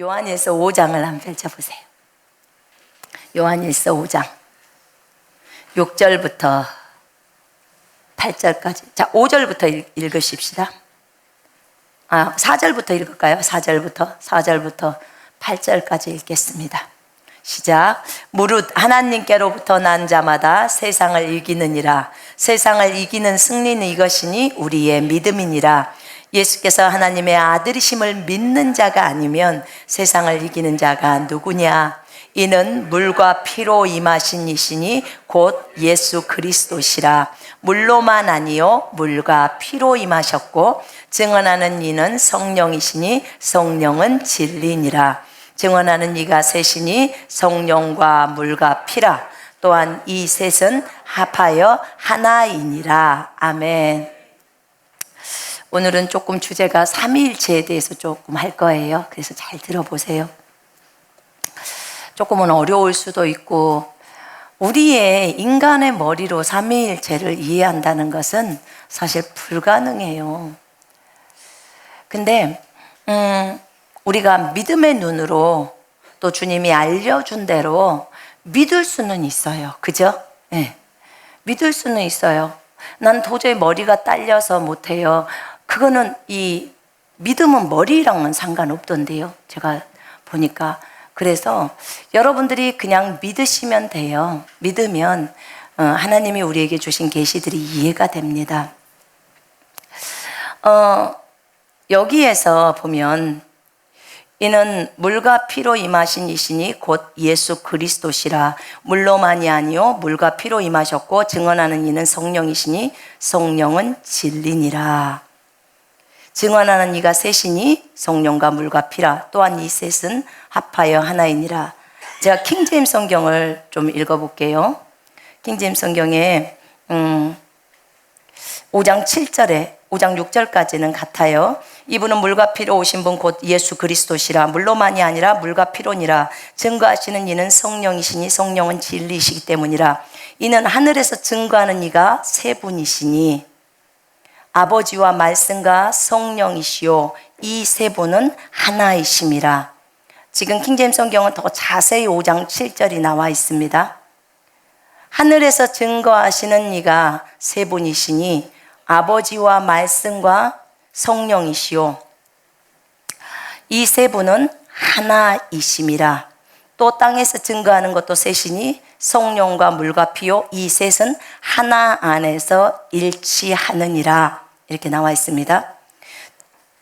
요한일서 5장을 한번 펼쳐보세요. 요한일서 5장 6절부터 8절까지. 자, 5절부터 읽으십시다. 4절부터 읽을까요? 4절부터 8절까지 읽겠습니다. 시작. 무릇 하나님께로부터 난 자마다 세상을 이기느니라. 세상을 이기는 승리는 이것이니 우리의 믿음이니라. 예수께서 하나님의 아들이심을 믿는 자가 아니면 세상을 이기는 자가 누구냐? 이는 물과 피로 임하신 이시니 곧 예수 그리스도시라. 물로만 아니요 물과 피로 임하셨고 증언하는 이는 성령이시니 성령은 진리니라. 증언하는 이가 셋이니 성령과 물과 피라. 또한 이 셋은 합하여 하나이니라. 아멘. 오늘은 조금 주제가 삼위일체에 대해서 조금 할 거예요. 그래서 잘 들어보세요. 조금은 어려울 수도 있고, 우리의 인간의 머리로 삼위일체를 이해한다는 것은 사실 불가능해요. 근데 우리가 믿음의 눈으로 또 주님이 알려준 대로 믿을 수는 있어요. 그죠? 네. 믿을 수는 있어요. 난 도저히 머리가 딸려서 못해요. 그거는 이 믿음은 머리랑은 상관없던데요. 제가 보니까. 그래서 여러분들이 그냥 믿으시면 돼요. 믿으면 하나님이 우리에게 주신 계시들이 이해가 됩니다. 여기에서 보면 이는 물과 피로 임하신 이시니 곧 예수 그리스도시라. 물로만이 아니요 물과 피로 임하셨고 증언하는 이는 성령이시니 성령은 진리니라. 증언하는 이가 셋이니 성령과 물과 피라. 또한 이 셋은 합하여 하나이니라. 제가 킹제임스 성경을 좀 읽어볼게요. 킹제임스 성경에 5장 7절에 5장 6절까지는 같아요. 이분은 물과 피로 오신 분 곧 예수 그리스도시라. 물로만이 아니라 물과 피로니라. 증거하시는 이는 성령이시니 성령은 진리이시기 때문이라. 이는 하늘에서 증거하는 이가 세 분이시니 아버지와 말씀과 성령이시요 이 세 분은 하나이심이라. 지금 킹제임스 성경은 더 자세히 5장 7절이 나와 있습니다. 하늘에서 증거하시는 이가 세 분이시니 아버지와 말씀과 성령이시요 이 세 분은 하나이심이라. 또 땅에서 증거하는 것도 셋이니 성령과 물과 피요 이 셋은 하나 안에서 일치하느니라. 이렇게 나와 있습니다.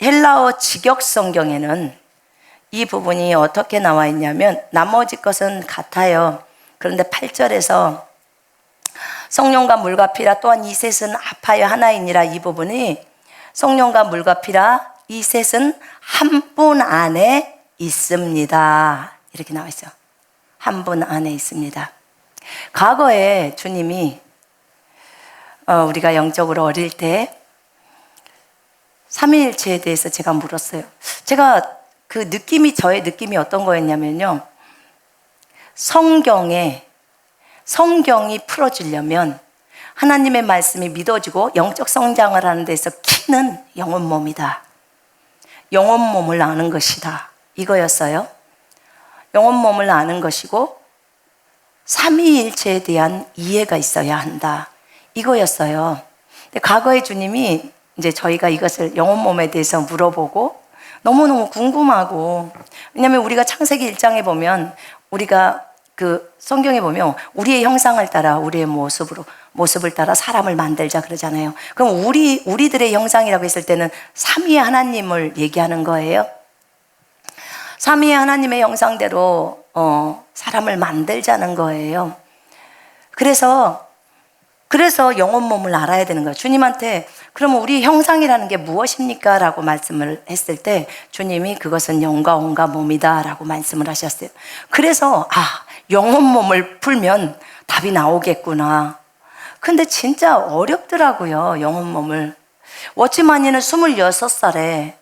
헬라어 직역 성경에는 이 부분이 어떻게 나와 있냐면 나머지 것은 같아요. 그런데 8절에서 성령과 물과 피라 또한 이 셋은 합하여 하나이니라. 이 부분이 성령과 물과 피라 이 셋은 한 분 안에 있습니다. 이렇게 나와 있어요. 한 분 안에 있습니다. 과거에 주님이 우리가 영적으로 어릴 때 삼위일체에 대해서 제가 물었어요. 제가 그 느낌이 저의 느낌이 어떤 거였냐면요. 성경이 풀어지려면 하나님의 말씀이 믿어지고 영적 성장을 하는 데서 키는 영혼 몸이다. 영혼 몸을 아는 것이다. 이거였어요. 영혼 몸을 아는 것이고 삼위일체에 대한 이해가 있어야 한다. 이거였어요. 근데 과거에 주님이 이제 저희가 이것을 영혼 몸에 대해서 물어보고 너무너무 궁금하고, 왜냐하면 우리가 창세기 1장에 보면 우리가 그 성경에 보면 우리의 형상을 따라 우리의 모습을 따라 사람을 만들자 그러잖아요. 그럼 우리들의 형상이라고 했을 때는 삼위의 하나님을 얘기하는 거예요. 삼위의 하나님의 형상대로 사람을 만들자는 거예요. 그래서 영혼 몸을 알아야 되는 거예요. 주님한테 그러면 우리 형상이라는 게 무엇입니까? 라고 말씀을 했을 때 주님이 그것은 영과 온과 몸이다 라고 말씀을 하셨어요. 그래서 영혼 몸을 풀면 답이 나오겠구나. 근데 진짜 어렵더라고요. 영혼 몸을. 워치마니는 26살에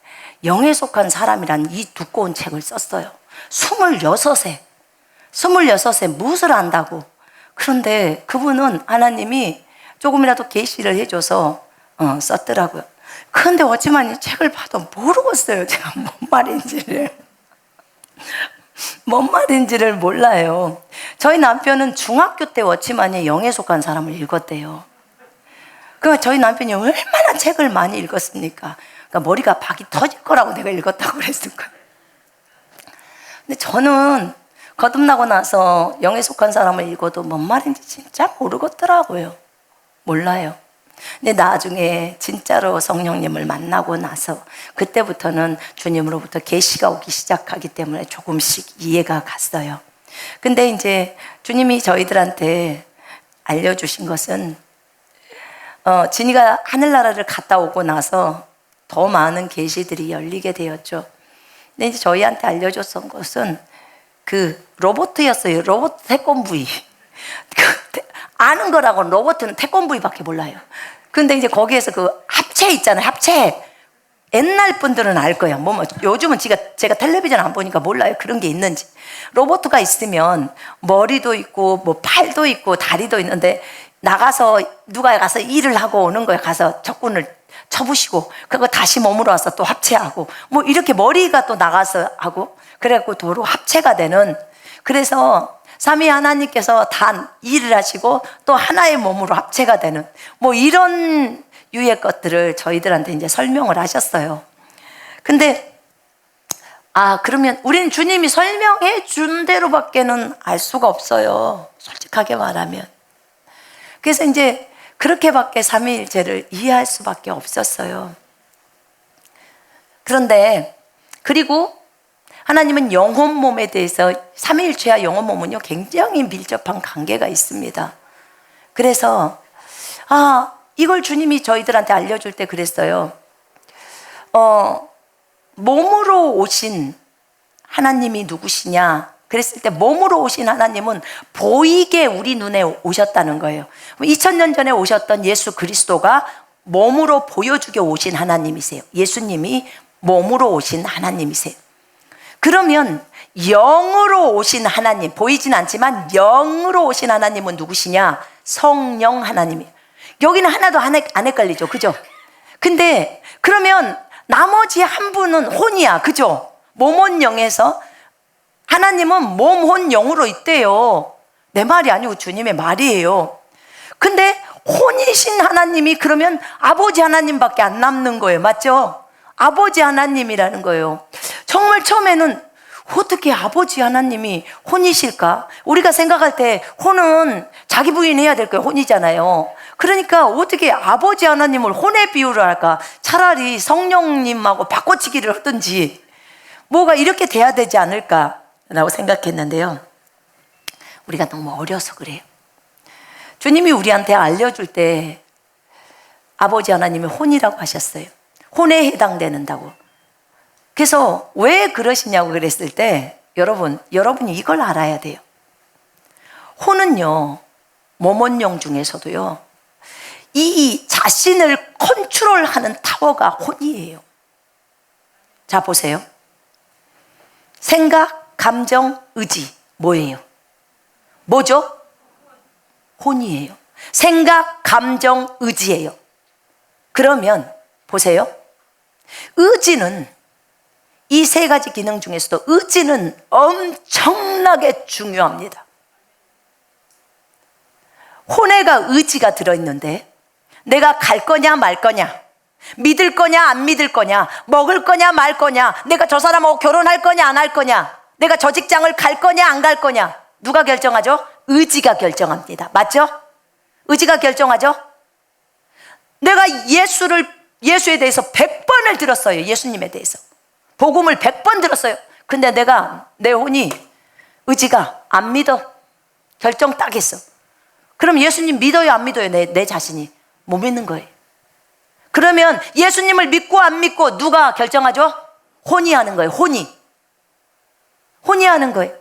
영에 속한 사람이란 이 두꺼운 책을 썼어요. 26세 무엇을 안다고. 그런데 그분은 하나님이 조금이라도 계시를 해줘서 썼더라고요. 그런데 워치마니 책을 봐도 모르겠어요. 제가 뭔 말인지를. 뭔 말인지를 몰라요. 저희 남편은 중학교 때 워치만이 영에 속한 사람을 읽었대요. 그러니까 저희 남편이 얼마나 책을 많이 읽었습니까? 그러니까 머리가 박이 터질 거라고 내가 읽었다고 그랬을 거예요. 근데 저는 거듭나고 나서 영에 속한 사람을 읽어도 뭔 말인지 진짜 모르겠더라고요. 몰라요. 근데 나중에 진짜로 성령님을 만나고 나서 그때부터는 주님으로부터 계시가 오기 시작하기 때문에 조금씩 이해가 갔어요. 근데 이제 주님이 저희들한테 알려주신 것은 진이가 하늘나라를 갔다 오고 나서 더 많은 계시들이 열리게 되었죠. 근데 이제 저희한테 알려줬던 것은 그 로봇이었어요. 로봇 태권브이. 아는 거라고는 로봇은 태권브이밖에 몰라요. 근데 이제 거기에서 그 합체 있잖아요. 합체. 옛날 분들은 알 거예요. 요즘은 제가 텔레비전 안 보니까 몰라요. 그런 게 있는지. 로봇가 있으면 머리도 있고 뭐 팔도 있고 다리도 있는데 나가서 누가 가서 일을 하고 오는 거예요. 가서 적군을 쳐부시고 그거 다시 몸으로 와서 또 합체하고 뭐 이렇게 머리가 또 나가서 하고 그래갖고 도로 합체가 되는, 그래서 삼위 하나님께서 다 일을 하시고 또 하나의 몸으로 합체가 되는 뭐 이런 유의 것들을 저희들한테 이제 설명을 하셨어요. 근데 그러면 우리는 주님이 설명해 준 대로밖에는 알 수가 없어요. 솔직하게 말하면. 그래서 이제 그렇게밖에 삼위일체를 이해할 수밖에 없었어요. 그런데 그리고 하나님은 영혼 몸에 대해서 삼위일체와 영혼 몸은요 굉장히 밀접한 관계가 있습니다. 그래서 이걸 주님이 저희들한테 알려줄 때 그랬어요. 몸으로 오신 하나님이 누구시냐 그랬을 때 몸으로 오신 하나님은 보이게 우리 눈에 오셨다는 거예요. 2000년 전에 오셨던 예수 그리스도가 몸으로 보여주게 오신 하나님이세요. 예수님이 몸으로 오신 하나님이세요. 그러면 영으로 오신 하나님, 보이진 않지만 영으로 오신 하나님은 누구시냐? 성령 하나님이에요. 여기는 하나도 안 헷갈리죠, 그죠? 근데 그러면 나머지 한 분은 혼이야, 그죠? 몸, 혼, 영에서 하나님은 몸, 혼, 영으로 있대요. 내 말이 아니고 주님의 말이에요. 근데 혼이신 하나님이 그러면 아버지 하나님밖에 안 남는 거예요, 맞죠? 아버지 하나님이라는 거예요. 정말 처음에는 어떻게 아버지 하나님이 혼이실까? 우리가 생각할 때 혼은 자기 부인해야 될 거예요. 혼이잖아요. 그러니까 어떻게 아버지 하나님을 혼에 비유를 할까? 차라리 성령님하고 바꿔치기를 하든지 뭐가 이렇게 돼야 되지 않을까라고 생각했는데요. 우리가 너무 어려서 그래요. 주님이 우리한테 알려줄 때 아버지 하나님이 혼이라고 하셨어요. 혼에 해당되는다고. 그래서 왜 그러시냐고 그랬을 때 여러분이 이걸 알아야 돼요. 혼은요, 모몬령 중에서도요, 이 자신을 컨트롤하는 타워가 혼이에요. 자, 보세요. 생각, 감정, 의지, 뭐예요? 뭐죠? 혼이에요. 생각, 감정, 의지예요. 그러면 보세요. 의지는 이 세 가지 기능 중에서도 의지는 엄청나게 중요합니다. 혼에가 의지가 들어있는데 내가 갈 거냐 말 거냐, 믿을 거냐 안 믿을 거냐, 먹을 거냐 말 거냐, 내가 저 사람하고 결혼할 거냐 안 할 거냐, 내가 저 직장을 갈 거냐 안 갈 거냐, 누가 결정하죠? 의지가 결정합니다. 맞죠? 의지가 결정하죠? 내가 예수에 대해서 100번을 들었어요. 예수님에 대해서 복음을 100번 들었어요. 근데 내 혼이 의지가 안 믿어. 결정 딱 했어. 그럼 예수님 믿어요 안 믿어요? 내 자신이 못 믿는 거예요. 그러면 예수님을 믿고 안 믿고 누가 결정하죠? 혼이 하는 거예요. 혼이 하는 거예요.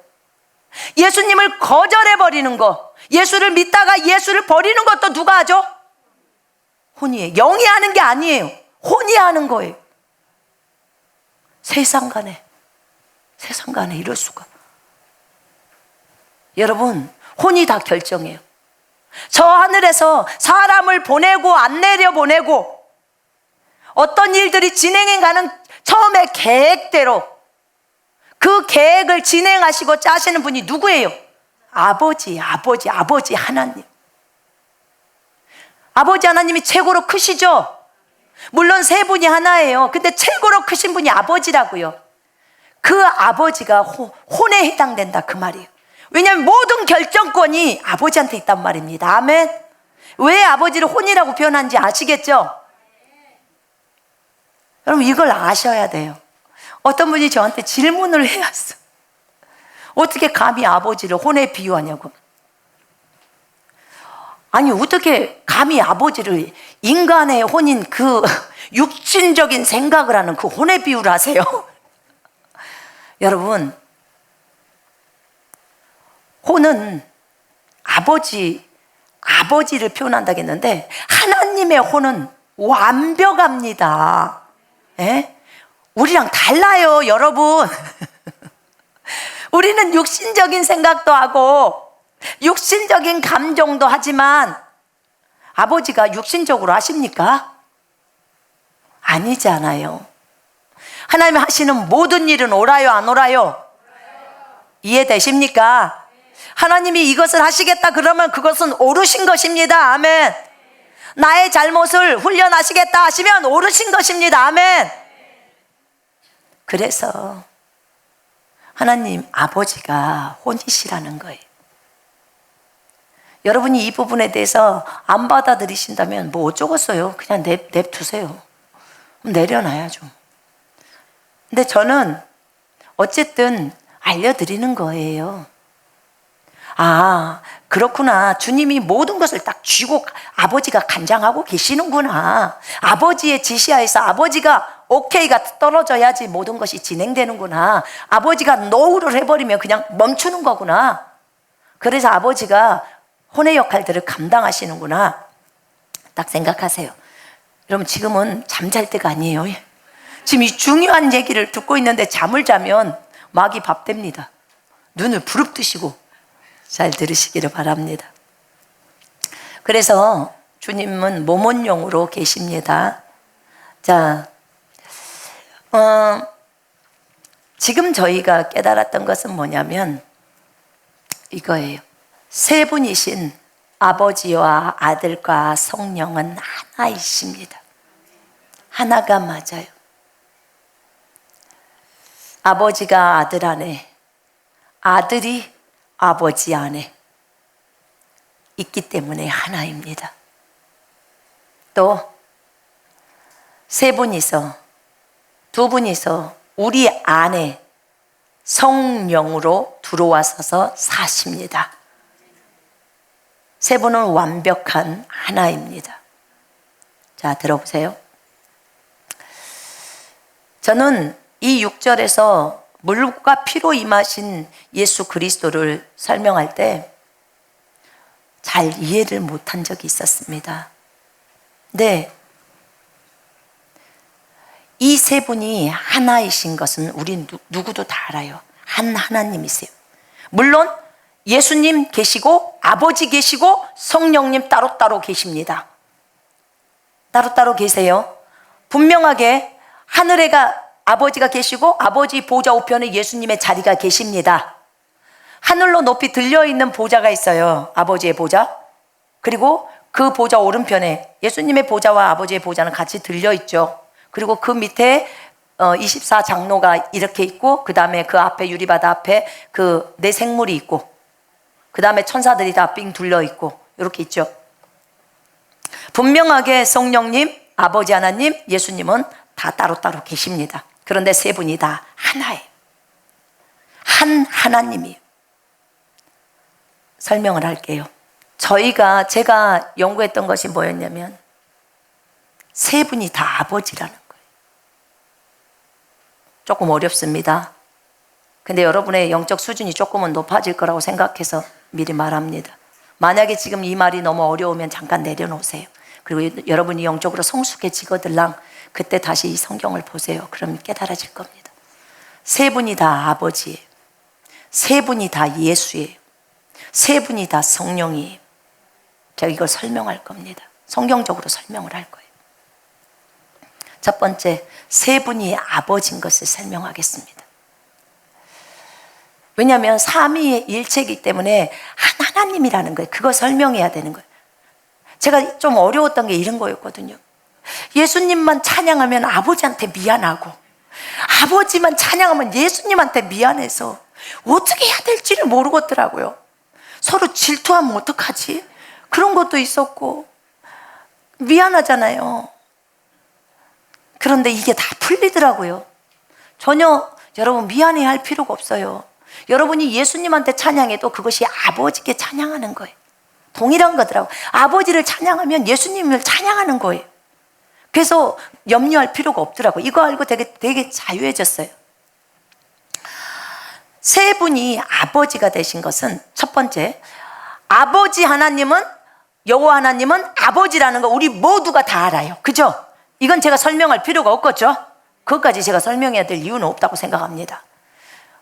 예수님을 거절해버리는 거, 예수를 믿다가 예수를 버리는 것도 누가 하죠? 혼이에요. 영이 하는 게 아니에요. 혼이 하는 거예요. 세상 간에 이럴 수가. 여러분, 혼이 다 결정해요. 저 하늘에서 사람을 보내고 안 내려보내고 어떤 일들이 진행해 가는 처음에 계획대로 그 계획을 진행하시고 짜시는 분이 누구예요? 아버지 하나님. 아버지 하나님이 최고로 크시죠? 물론 세 분이 하나예요. 근데 최고로 크신 분이 아버지라고요. 그 아버지가 혼에 해당된다 그 말이에요. 왜냐하면 모든 결정권이 아버지한테 있단 말입니다. 아멘. 왜 아버지를 혼이라고 표현하는지 아시겠죠? 여러분 이걸 아셔야 돼요. 어떤 분이 저한테 질문을 해왔어. 어떻게 감히 아버지를 혼에 비유하냐고. 아니 어떻게 감히 아버지를 인간의 혼인 그 육신적인 생각을 하는 그 혼에 비유를 하세요? 여러분, 혼은 아버지를 표현한다고 했는데 하나님의 혼은 완벽합니다. 예? 우리랑 달라요, 여러분. 우리는 육신적인 생각도 하고 육신적인 감정도 하지만 아버지가 육신적으로 하십니까? 아니잖아요. 하나님이 하시는 모든 일은 옳아요, 안 옳아요? 이해되십니까? 하나님이 이것을 하시겠다 그러면 그것은 옳으신 것입니다. 아멘. 나의 잘못을 훈련하시겠다 하시면 옳으신 것입니다. 아멘. 그래서 하나님 아버지가 혼이시라는 거예요. 여러분이 이 부분에 대해서 안 받아들이신다면 뭐 어쩌겠어요. 그냥 냅두세요. 내려놔야죠. 근데 저는 어쨌든 알려드리는 거예요. 아, 그렇구나. 주님이 모든 것을 딱 쥐고 아버지가 간장하고 계시는구나. 아버지의 지시하에서 아버지가 오케이가 떨어져야지 모든 것이 진행되는구나. 아버지가 노우를 해버리면 그냥 멈추는 거구나. 그래서 아버지가 혼의 역할들을 감당하시는구나. 딱 생각하세요. 여러분 지금은 잠잘 때가 아니에요. 지금 이 중요한 얘기를 듣고 있는데 잠을 자면 마귀 밥 됩니다. 눈을 부릅뜨시고 잘 들으시기를 바랍니다. 그래서 주님은 모몬용으로 계십니다. 자, 지금 저희가 깨달았던 것은 뭐냐면 이거예요. 세 분이신 아버지와 아들과 성령은 하나이십니다. 하나가 맞아요. 아버지가 아들 안에, 아들이 아버지 안에 있기 때문에 하나입니다. 또 세 분이서, 두 분이서 우리 안에 성령으로 들어와서서 사십니다. 세 분은 완벽한 하나입니다. 자, 들어보세요. 저는 이 6절에서 물과 피로 임하신 예수 그리스도를 설명할 때 잘 이해를 못한 적이 있었습니다. 네, 이 세 분이 하나이신 것은 우리 누구도 다 알아요. 한 하나님이세요. 물론 예수님 계시고 아버지 계시고 성령님 따로따로 계십니다. 따로따로 계세요. 분명하게 하늘에가 아버지가 계시고 아버지 보좌 우편에 예수님의 자리가 계십니다. 하늘로 높이 들려있는 보좌가 있어요. 아버지의 보좌. 그리고 그 보좌 오른편에 예수님의 보좌와 아버지의 보좌는 같이 들려있죠. 그리고 그 밑에 24장로가 이렇게 있고 그 다음에 그 앞에 유리바다 앞에 그 네 생물이 있고 그 다음에 천사들이 다 삥 둘러있고 이렇게 있죠. 분명하게 성령님, 아버지 하나님, 예수님은 다 따로따로 계십니다. 그런데 세 분이 다 하나예요. 한 하나님이에요. 설명을 할게요. 제가 연구했던 것이 뭐였냐면 세 분이 다 아버지라는 거예요. 조금 어렵습니다. 근데 여러분의 영적 수준이 조금은 높아질 거라고 생각해서 미리 말합니다. 만약에 지금 이 말이 너무 어려우면 잠깐 내려놓으세요. 그리고 여러분이 영적으로 성숙해지거들랑 그때 다시 이 성경을 보세요. 그럼 깨달아질 겁니다. 세 분이 다 아버지예요. 세 분이 다 예수예요. 세 분이 다 성령이에요. 제가 이걸 설명할 겁니다. 성경적으로 설명을 할 거예요. 첫 번째, 세 분이 아버지인 것을 설명하겠습니다. 왜냐하면 삼위일체이기 때문에 한 하나님이라는 거예요. 그거 설명해야 되는 거예요. 제가 좀 어려웠던 게 이런 거였거든요. 예수님만 찬양하면 아버지한테 미안하고, 아버지만 찬양하면 예수님한테 미안해서 어떻게 해야 될지를 모르겠더라고요. 서로 질투하면 어떡하지? 그런 것도 있었고, 미안하잖아요. 그런데 이게 다 풀리더라고요. 전혀 여러분 미안해할 필요가 없어요. 여러분이 예수님한테 찬양해도 그것이 아버지께 찬양하는 거예요. 동일한 거더라고요. 아버지를 찬양하면 예수님을 찬양하는 거예요. 그래서 염려할 필요가 없더라고요. 이거 알고 되게 자유해졌어요. 세 분이 아버지가 되신 것은, 첫 번째, 아버지 하나님은, 여호와 하나님은 아버지라는 거 우리 모두가 다 알아요. 그죠? 이건 제가 설명할 필요가 없겠죠? 그것까지 제가 설명해야 될 이유는 없다고 생각합니다.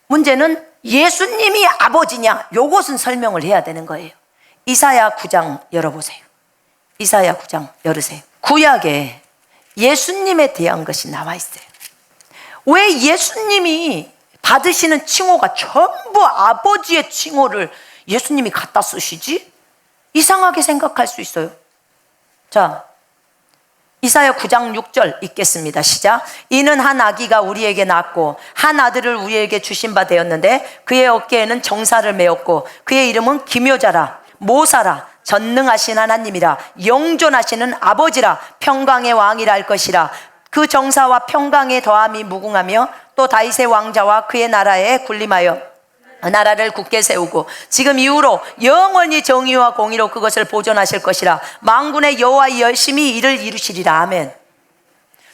문제는 예수님이 아버지냐, 요것은 설명을 해야 되는 거예요. 이사야 9장 열어보세요. 이사야 9장 열으세요. 구약에 예수님에 대한 것이 나와 있어요. 왜 예수님이 받으시는 칭호가 전부 아버지의 칭호를 예수님이 갖다 쓰시지? 이상하게 생각할 수 있어요. 자, 이사야 9장 6절 읽겠습니다. 시작. 이는 한 아기가 우리에게 낳고 한 아들을 우리에게 주신 바 되었는데 그의 어깨에는 정사를 메었고 그의 이름은 기묘자라, 모사라, 전능하신 하나님이라, 영존하시는 아버지라, 평강의 왕이라 할 것이라. 그 정사와 평강의 더함이 무궁하며 또 다윗의 왕자와 그의 나라에 군림하여 나라를 굳게 세우고 지금 이후로 영원히 정의와 공의로 그것을 보존하실 것이라. 만군의 여호와 열심히 이를 이루시리라. 아멘.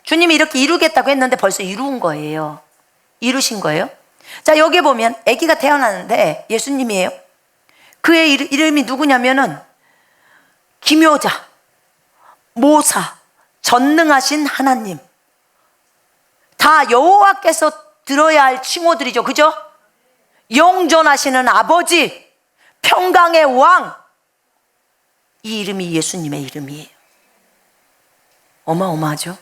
주님이 이렇게 이루겠다고 했는데 벌써 이루은 거예요. 이루신 거예요. 자, 여기 보면 아기가 태어나는데 예수님이에요. 그의 이름이 누구냐면은 기묘자, 모사, 전능하신 하나님. 다 여호와께서 들어야 할 칭호들이죠. 그죠? 영존하시는 아버지, 평강의 왕. 이 이름이 예수님의 이름이에요. 어마어마하죠?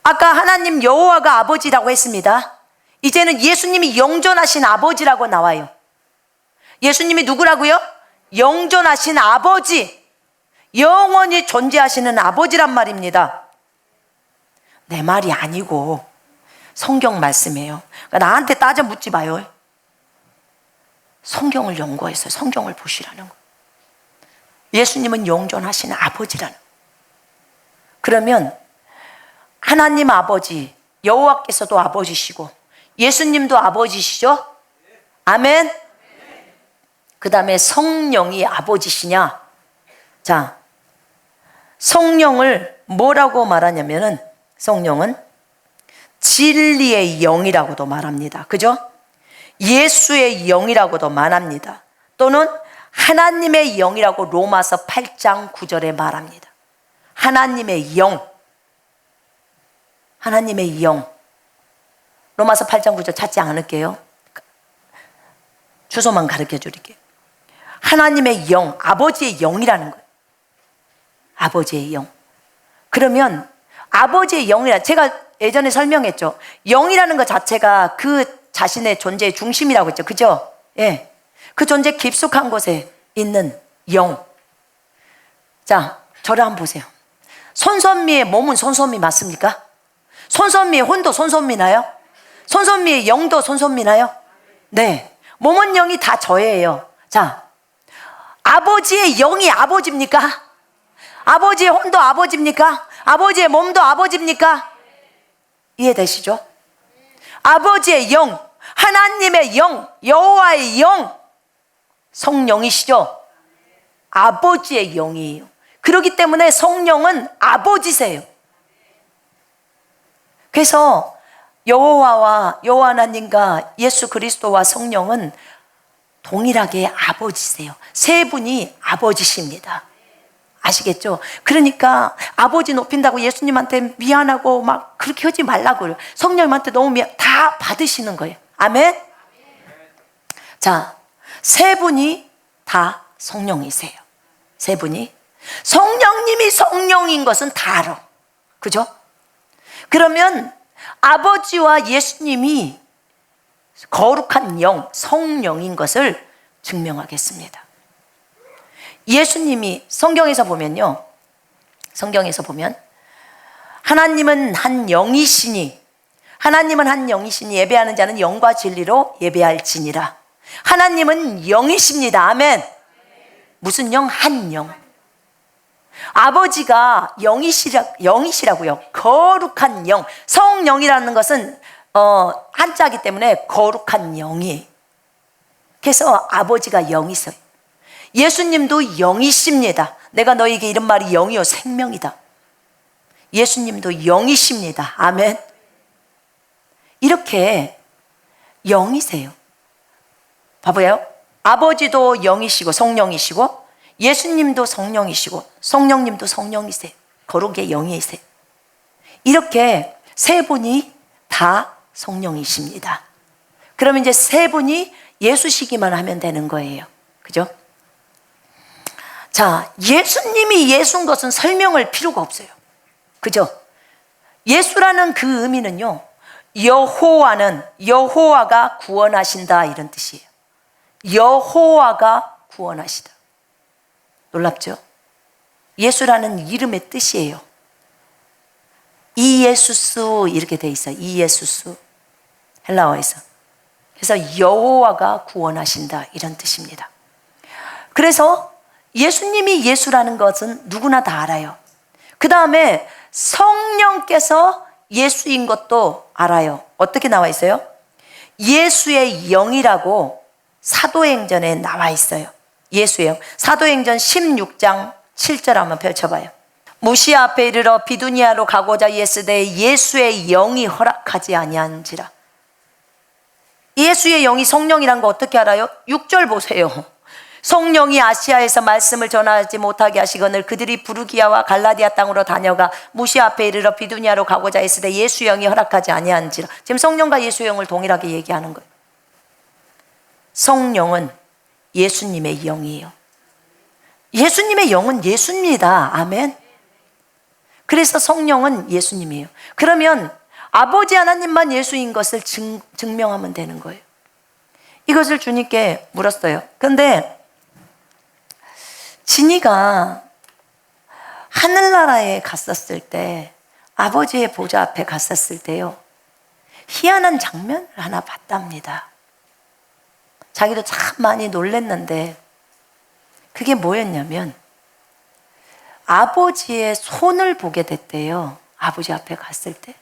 아까 하나님 여호와가 아버지라고 했습니다. 이제는 예수님이 영존하신 아버지라고 나와요. 예수님이 누구라고요? 영존하신 아버지, 영원히 존재하시는 아버지란 말입니다. 내 말이 아니고 성경 말씀이에요. 그러니까 나한테 따져 묻지 마요. 성경을 연구해서 성경을 보시라는 거예요. 예수님은 영존하시는 아버지라는 거예요. 그러면 하나님 아버지, 여호와께서도 아버지시고 예수님도 아버지시죠? 아멘. 그 다음에 성령이 아버지시냐? 자, 성령을 뭐라고 말하냐면은, 성령은 진리의 영이라고도 말합니다. 그죠? 예수의 영이라고도 말합니다. 또는 하나님의 영이라고 로마서 8장 9절에 말합니다. 하나님의 영. 하나님의 영. 로마서 8장 9절 찾지 않을게요. 주소만 가르쳐 드릴게요. 하나님의 영, 아버지의 영이라는 거예요. 아버지의 영. 그러면 아버지의 영이라, 제가 예전에 설명했죠. 영이라는 것 자체가 그 자신의 존재의 중심이라고 했죠. 그죠? 예. 그 존재 깊숙한 곳에 있는 영. 자, 저를 한번 보세요. 손선미의 몸은 손선미 맞습니까? 손선미의 혼도 손선미나요? 손선미의 영도 손선미나요? 네. 몸은 영이 다 저예요. 자, 아버지의 영이 아버지입니까? 아버지의 혼도 아버지입니까? 아버지의 몸도 아버지입니까? 이해되시죠? 아버지의 영, 하나님의 영, 여호와의 영, 성령이시죠? 아버지의 영이에요. 그렇기 때문에 성령은 아버지세요. 그래서 여호와 하나님과 예수 그리스도와 성령은 동일하게 아버지세요. 세 분이 아버지십니다. 아시겠죠? 그러니까 아버지 높인다고 예수님한테 미안하고 막 그렇게 하지 말라고요. 성령님한테 너무 다 받으시는 거예요. 아멘? 자, 세 분이 다 성령이세요. 세 분이. 성령님이 성령인 것은 다 알아. 그죠? 그러면 아버지와 예수님이 거룩한 영, 성령인 것을 증명하겠습니다. 예수님이 성경에서 보면 하나님은 한 영이시니 예배하는 자는 영과 진리로 예배할지니라. 하나님은 영이십니다. 아멘. 무슨 영? 한 영. 아버지가 영이시라고요. 거룩한 영. 성령이라는 것은 한자이기 때문에 거룩한 영이에요. 그래서 아버지가 영이세요. 예수님도 영이십니다. 내가 너에게 이런 말이 영이요 생명이다. 예수님도 영이십니다. 아멘. 이렇게 영이세요. 봐봐요. 아버지도 영이시고 성령이시고 예수님도 성령이시고 성령님도 성령이세요. 거룩의 영이세요. 이렇게 세 분이 다 성령이십니다. 그러면 이제 세 분이 예수시기만 하면 되는 거예요. 그죠? 자, 예수님이 예수인 것은 설명할 필요가 없어요. 그죠? 예수라는 그 의미는요, 여호와가 구원하신다 이런 뜻이에요. 여호와가 구원하시다. 놀랍죠? 예수라는 이름의 뜻이에요. 이예수스 이렇게 돼 있어요. 이예수스 헬라어에서. 그래서 여호와가 구원하신다 이런 뜻입니다. 그래서 예수님이 예수라는 것은 누구나 다 알아요. 그 다음에 성령께서 예수인 것도 알아요. 어떻게 나와 있어요? 예수의 영이라고 사도행전에 나와 있어요. 예수의 영. 사도행전 16장 7절 한번 펼쳐봐요. 무시아 앞에 이르러 비두니아로 가고자 예스되 예수의 영이 허락하지 아니한지라. 예수의 영이 성령이란 거 어떻게 알아요? 6절 보세요. 성령이 아시아에서 말씀을 전하지 못하게 하시거늘 그들이 부르기아와 갈라디아 땅으로 다녀가 무시아 앞에 이르러 비두니아로 가고자 했으되 예수 영이 허락하지 아니한지라. 지금 성령과 예수의 영을 동일하게 얘기하는 거예요. 성령은 예수님의 영이에요. 예수님의 영은 예수입니다. 아멘. 그래서 성령은 예수님이에요. 그러면 아버지 하나님만 예수인 것을 증명하면 되는 거예요. 이것을 주님께 물었어요. 근데 진이가 하늘나라에 갔었을 때, 아버지의 보좌 앞에 갔었을 때요, 희한한 장면을 하나 봤답니다. 자기도 참 많이 놀랬는데 그게 뭐였냐면 아버지의 손을 보게 됐대요. 아버지 앞에 갔을 때.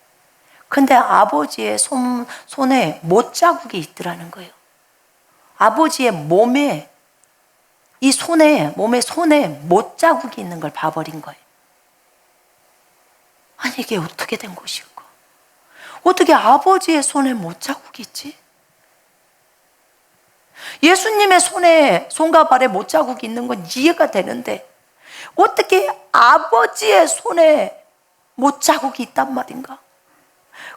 근데 아버지의 손에 못자국이 있더라는 거예요. 아버지의 몸에 몸에 손에 못자국이 있는 걸 봐버린 거예요. 아니 이게 어떻게 된 것일까? 어떻게 아버지의 손에 못자국이 있지? 예수님의 손과 발에 못자국이 있는 건 이해가 되는데 어떻게 아버지의 손에 못자국이 있단 말인가?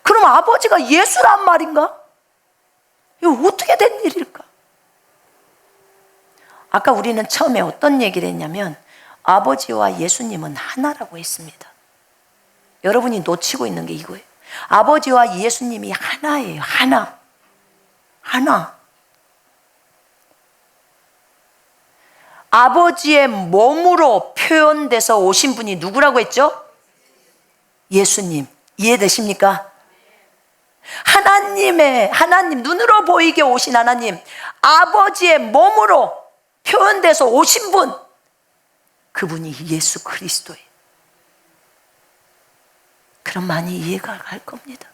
그럼 아버지가 예수란 말인가? 이거 어떻게 된 일일까? 아까 우리는 처음에 어떤 얘기를 했냐면 아버지와 예수님은 하나라고 했습니다. 여러분이 놓치고 있는 게 이거예요. 아버지와 예수님이 하나예요. 하나. 아버지의 몸으로 표현돼서 오신 분이 누구라고 했죠? 예수님. 이해되십니까? 하나님, 눈으로 보이게 오신 하나님, 아버지의 몸으로 표현돼서 오신 분, 그분이 예수 그리스도예요. 그럼 많이 이해가 갈 겁니다.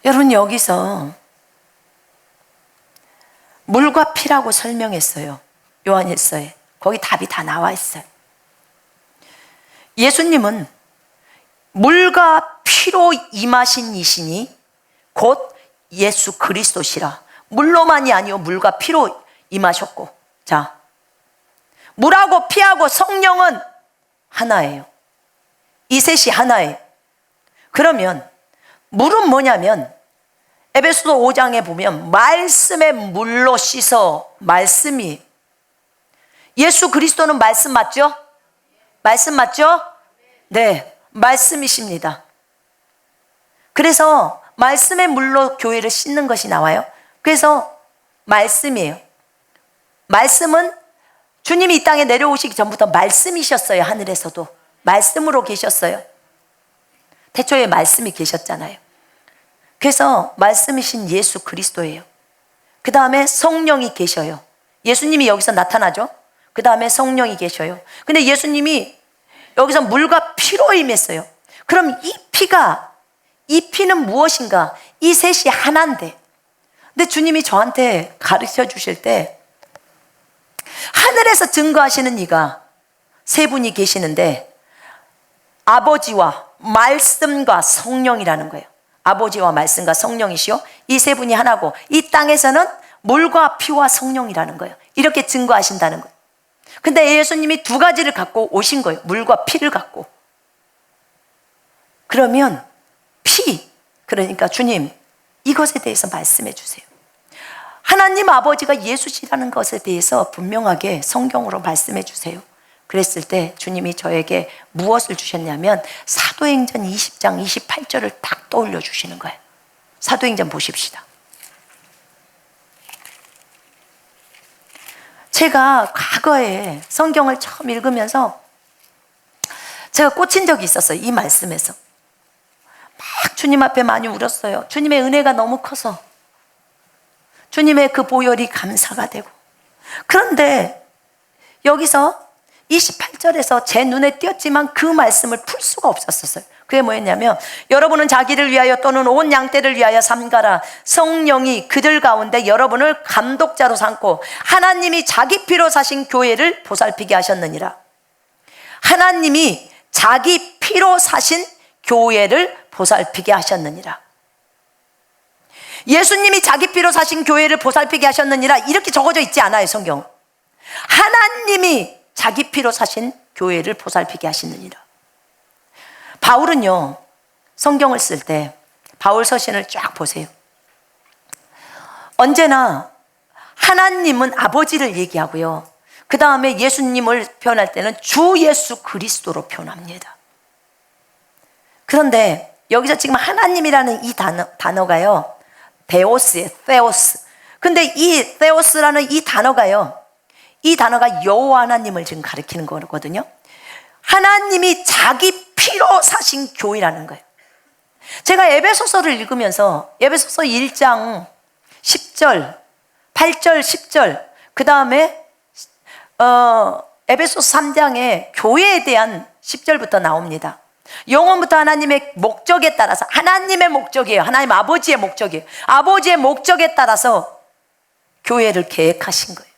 여러분, 여기서 물과 피라고 설명했어요. 요한일서에. 거기 답이 다 나와 있어요. 예수님은 물과 피로 임하신 이시니 곧 예수 그리스도시라. 물로만이 아니요 물과 피로 임하셨고, 자, 물하고 피하고 성령은 하나예요. 이 셋이 하나예요. 그러면 물은 뭐냐면 에베소서 5장에 보면 말씀의 물로 씻어, 말씀이, 예수 그리스도는 말씀 맞죠? 말씀 맞죠? 네, 말씀이십니다. 그래서 말씀의 물로 교회를 씻는 것이 나와요. 그래서 말씀이에요. 말씀은 주님이 이 땅에 내려오시기 전부터 말씀이셨어요. 하늘에서도 말씀으로 계셨어요. 태초에 말씀이 계셨잖아요. 그래서 말씀이신 예수 그리스도예요. 그 다음에 성령이 계셔요. 예수님이 여기서 나타나죠. 그 다음에 성령이 계셔요. 근데 예수님이 여기서 물과 피로 임했어요. 그럼 이 피는 무엇인가? 이 셋이 하나인데, 근데 주님이 저한테 가르쳐 주실 때 하늘에서 증거하시는 이가 세 분이 계시는데 아버지와 말씀과 성령이라는 거예요. 아버지와 말씀과 성령이시요, 이 세 분이 하나고 이 땅에서는 물과 피와 성령이라는 거예요. 이렇게 증거하신다는 거예요. 근데 예수님이 두 가지를 갖고 오신 거예요. 물과 피를 갖고. 그러면 그러니까 주님, 이것에 대해서 말씀해 주세요. 하나님 아버지가 예수시라는 것에 대해서 분명하게 성경으로 말씀해 주세요. 그랬을 때 주님이 저에게 무엇을 주셨냐면 사도행전 20장 28절을 딱 떠올려 주시는 거예요. 사도행전 보십시다. 제가 과거에 성경을 처음 읽으면서 제가 꽂힌 적이 있었어요. 이 말씀에서 막 주님 앞에 많이 울었어요. 주님의 은혜가 너무 커서 주님의 그 보혈이 감사가 되고. 그런데 여기서 28절에서 제 눈에 띄었지만 그 말씀을 풀 수가 없었어요. 그게 뭐였냐면, 여러분은 자기를 위하여 또는 온 양떼를 위하여 삼가라. 성령이 그들 가운데 여러분을 감독자로 삼고 하나님이 자기 피로 사신 교회를 보살피게 하셨느니라. 하나님이 자기 피로 사신 교회를 보살피게 하셨느니라. 예수님이 자기 피로 사신 교회를 보살피게 하셨느니라 이렇게 적어져 있지 않아요, 성경. 하나님이 자기 피로 사신 교회를 보살피게 하시느니라. 바울은요, 성경을 쓸 때 바울 서신을 쫙 보세요. 언제나 하나님은 아버지를 얘기하고요, 그 다음에 예수님을 표현할 때는 주 예수 그리스도로 표현합니다. 그런데 여기서 지금 하나님이라는 이 단어가요, 데오스예요, 데오스. 근데 이 데오스라는 이 단어가요, 이 단어가 여호와 하나님을 지금 가리키는 거거든요. 하나님이 자기 피로 사신 교회라는 거예요. 제가 에베소서를 읽으면서 에베소서 1장 10절, 8절, 10절, 그 다음에 에베소서 3장에 교회에 대한 10절부터 나옵니다. 영원부터 하나님의 목적에 따라서, 하나님의 목적이에요. 하나님 아버지의 목적이에요. 아버지의 목적에 따라서 교회를 계획하신 거예요.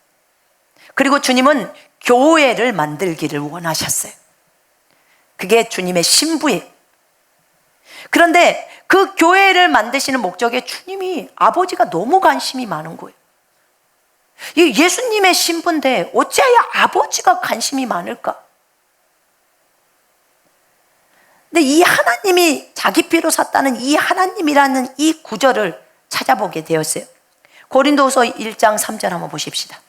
그리고 주님은 교회를 만들기를 원하셨어요. 그게 주님의 신부예요. 그런데 그 교회를 만드시는 목적에 주님이, 아버지가 너무 관심이 많은 거예요. 이 예수님의 신부인데 어찌하여 아버지가 관심이 많을까? 근데 이 하나님이 자기 피로 샀다는 이 하나님이라는 이 구절을 찾아보게 되었어요. 고린도후서 1장 3절 한번 보십시다.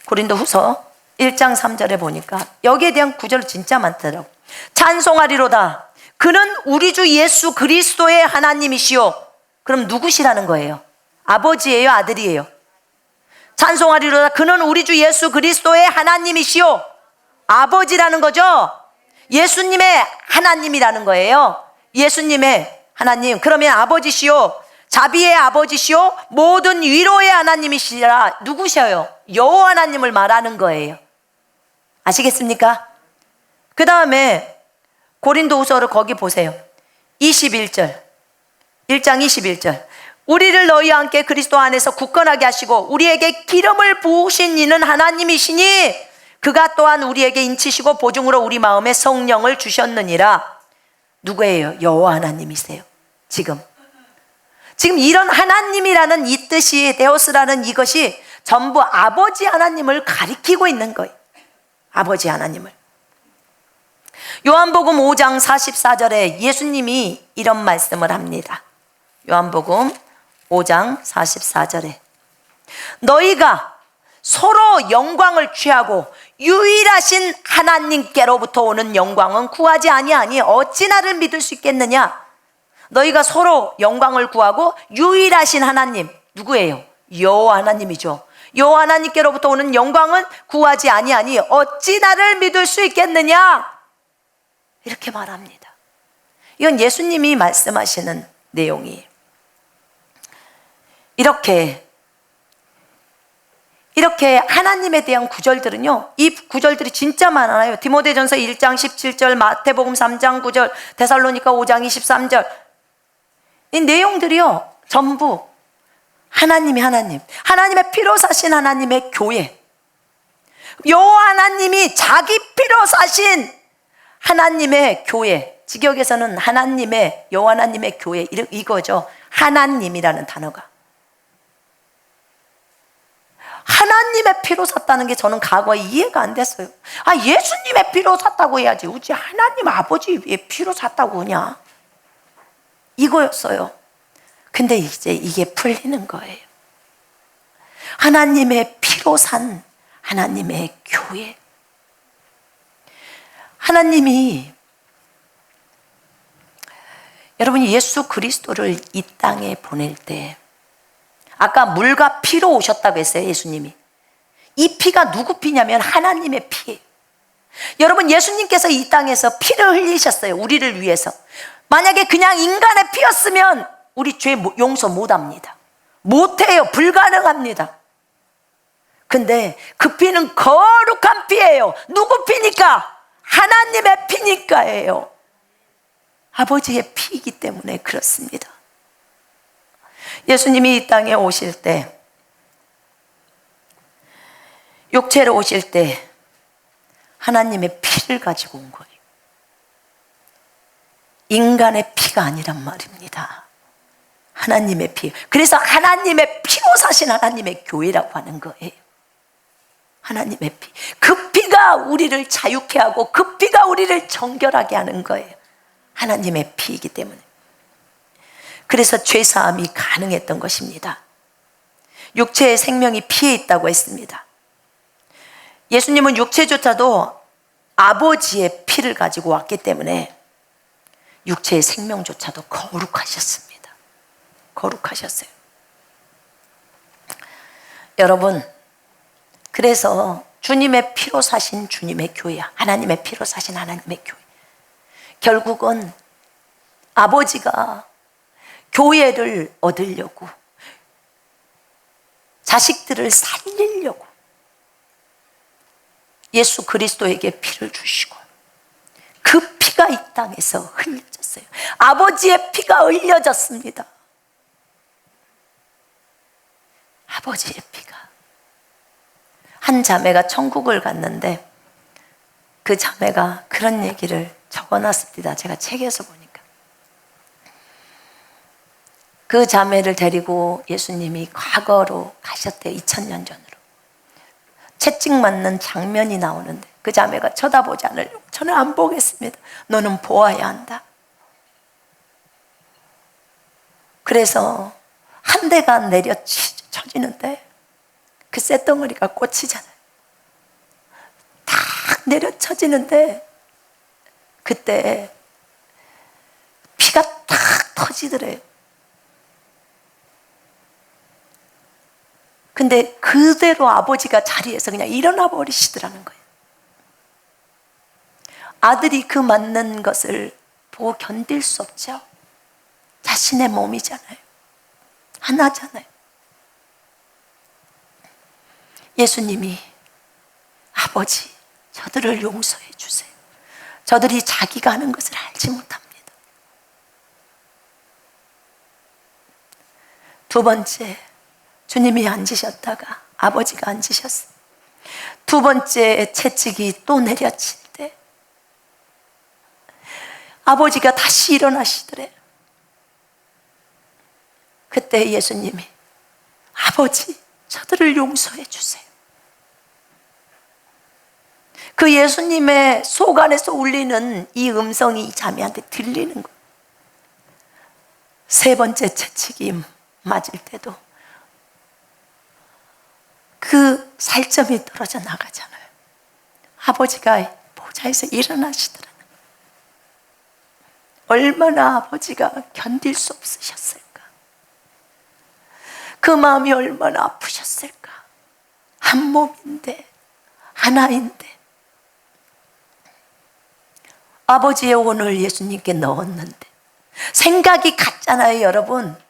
고린도후서 1장 3절에 보니까 여기에 대한 구절 진짜 많더라고요. 찬송하리로다. 그는 우리 주 예수 그리스도의 하나님이시요. 그럼 누구시라는 거예요? 아버지예요, 아들이에요? 찬송하리로다. 그는 우리 주 예수 그리스도의 하나님이시요. 아버지라는 거죠. 예수님의 하나님이라는 거예요. 예수님의 하나님. 그러면 아버지시요, 자비의 아버지시요, 모든 위로의 하나님이시라. 누구셔요? 여호와 하나님을 말하는 거예요. 아시겠습니까? 그 다음에 고린도후서를 거기 보세요. 21절, 1장 21절. 우리를 너희와 함께 그리스도 안에서 굳건하게 하시고 우리에게 기름을 부으신 이는 하나님이시니 그가 또한 우리에게 인치시고 보증으로 우리 마음에 성령을 주셨느니라. 누구예요? 여호와 하나님이세요. 지금 이런 하나님이라는 이 뜻이, 데오스라는 이것이 전부 아버지 하나님을 가리키고 있는 거예요. 아버지 하나님을. 요한복음 5장 44절에 예수님이 이런 말씀을 합니다. 요한복음 5장 44절에 너희가 서로 영광을 취하고 유일하신 하나님께로부터 오는 영광은 구하지 아니하니 어찌 나를 믿을 수 있겠느냐? 너희가 서로 영광을 구하고 유일하신 하나님 누구예요? 여호와 하나님이죠. 여호와 하나님께로부터 오는 영광은 구하지 아니하니 어찌 나를 믿을 수 있겠느냐? 이렇게 말합니다. 이건 예수님이 말씀하시는 내용이에요. 이렇게 하나님에 대한 구절들은요, 이 구절들이 진짜 많아요. 디모데전서 1장 17절, 마태복음 3장 9절, 데살로니가 5장 23절. 이 내용들이요, 전부 하나님의 피로 사신 하나님의 교회, 여호와 하나님이 자기 피로 사신 하나님의 교회, 직역에서는 하나님의, 여호와 하나님의 교회, 이거죠. 하나님이라는 단어가. 하나님의 피로 샀다는 게 저는 과거에 이해가 안 됐어요. 예수님의 피로 샀다고 해야지. 어찌 하나님 아버지의 피로 샀다고 하냐? 이거였어요. 근데 이제 이게 풀리는 거예요. 하나님의 피로 산 하나님의 교회. 하나님이, 여러분이 예수 그리스도를 이 땅에 보낼 때, 아까 물과 피로 오셨다고 했어요, 예수님이. 이 피가 누구 피냐면 하나님의 피예요. 여러분, 예수님께서 이 땅에서 피를 흘리셨어요, 우리를 위해서. 만약에 그냥 인간의 피였으면 우리 죄 용서 못합니다. 못해요. 불가능합니다. 근데 그 피는 거룩한 피예요. 누구 피니까? 하나님의 피니까예요. 아버지의 피이기 때문에 그렇습니다. 예수님이 이 땅에 오실 때, 육체로 오실 때 하나님의 피를 가지고 온 거예요. 인간의 피가 아니란 말입니다. 하나님의 피. 그래서 하나님의 피로 사신 하나님의 교회라고 하는 거예요. 하나님의 피. 그 피가 우리를 자유케 하고 그 피가 우리를 정결하게 하는 거예요. 하나님의 피이기 때문에. 그래서 죄사함이 가능했던 것입니다. 육체의 생명이 피에 있다고 했습니다. 예수님은 육체조차도 아버지의 피를 가지고 왔기 때문에 육체의 생명조차도 거룩하셨습니다. 거룩하셨어요. 여러분, 그래서 주님의 피로 사신 주님의 교회, 하나님의 피로 사신 하나님의 교회, 결국은 아버지가 교회를 얻으려고, 자식들을 살리려고 예수 그리스도에게 피를 주시고, 그 피가 이 땅에서 흘려졌어요. 아버지의 피가 흘려졌습니다. 아버지의 피가. 한 자매가 천국을 갔는데 그 자매가 그런 얘기를 적어놨습니다. 제가 책에서 보니까. 그 자매를 데리고 예수님이 과거로 가셨대요. 2000년 전으로. 채찍 맞는 장면이 나오는데 그 자매가 쳐다보지 않으려고, 저는 안 보겠습니다. 너는 보아야 한다. 그래서 한 대가 내려 쳐지는데 그 쇳덩어리가 꽂히잖아요. 탁 내려 쳐지는데 그때 피가 탁 터지더래요. 근데 그대로 아버지가 자리에서 그냥 일어나 버리시더라는 거예요. 아들이 그 맞는 것을 보고 견딜 수 없죠. 자신의 몸이잖아요. 하나잖아요. 예수님이, 아버지, 저들을 용서해 주세요. 저들이 자기가 하는 것을 알지 못합니다. 두 번째, 주님이 앉으셨다가 아버지가 앉으셨어요. 두 번째 채찍이 또 내려칠 때 아버지가 다시 일어나시더래. 그때 예수님이, 아버지, 저들을 용서해 주세요. 그 예수님의 속 안에서 울리는 이 음성이 이 자매한테 들리는 거예요. 세 번째 채찍이 맞을 때도 그 살점이 떨어져 나가잖아요. 아버지가 보좌에서 일어나시더라고요. 얼마나 아버지가 견딜 수 없으셨을까? 그 마음이 얼마나 아프셨을까? 한 몸인데, 하나인데. 아버지의 혼을 예수님께 넣었는데 생각이 같잖아요, 여러분.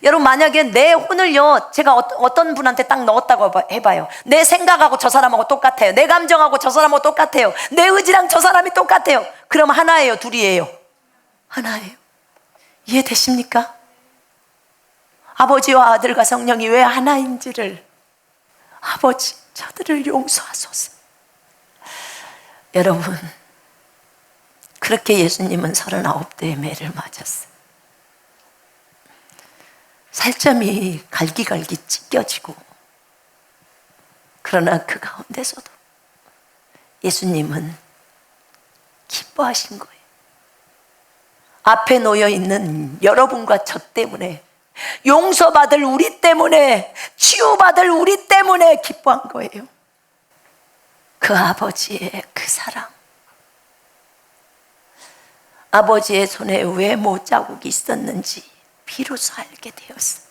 여러분, 만약에 내 혼을요, 제가 어떤 분한테 딱 넣었다고 해봐요. 내 생각하고 저 사람하고 똑같아요. 내 감정하고 저 사람하고 똑같아요. 내 의지랑 저 사람이 똑같아요. 그럼 하나예요, 둘이에요? 하나예요. 이해되십니까? 아버지와 아들과 성령이 왜 하나인지를, 아버지, 저들을 용서하소서. 여러분, 그렇게 예수님은 39대의 매를 맞았어요. 살점이 갈기갈기 찢겨지고, 그러나 그 가운데서도 예수님은 기뻐하신 거예요. 앞에 놓여있는 여러분과 저 때문에, 용서받을 우리 때문에, 치유받을 우리 때문에 기뻐한 거예요. 그 아버지의 그 사랑, 아버지의 손에 왜 못자국이 있었는지 비로소 알게 되었어요.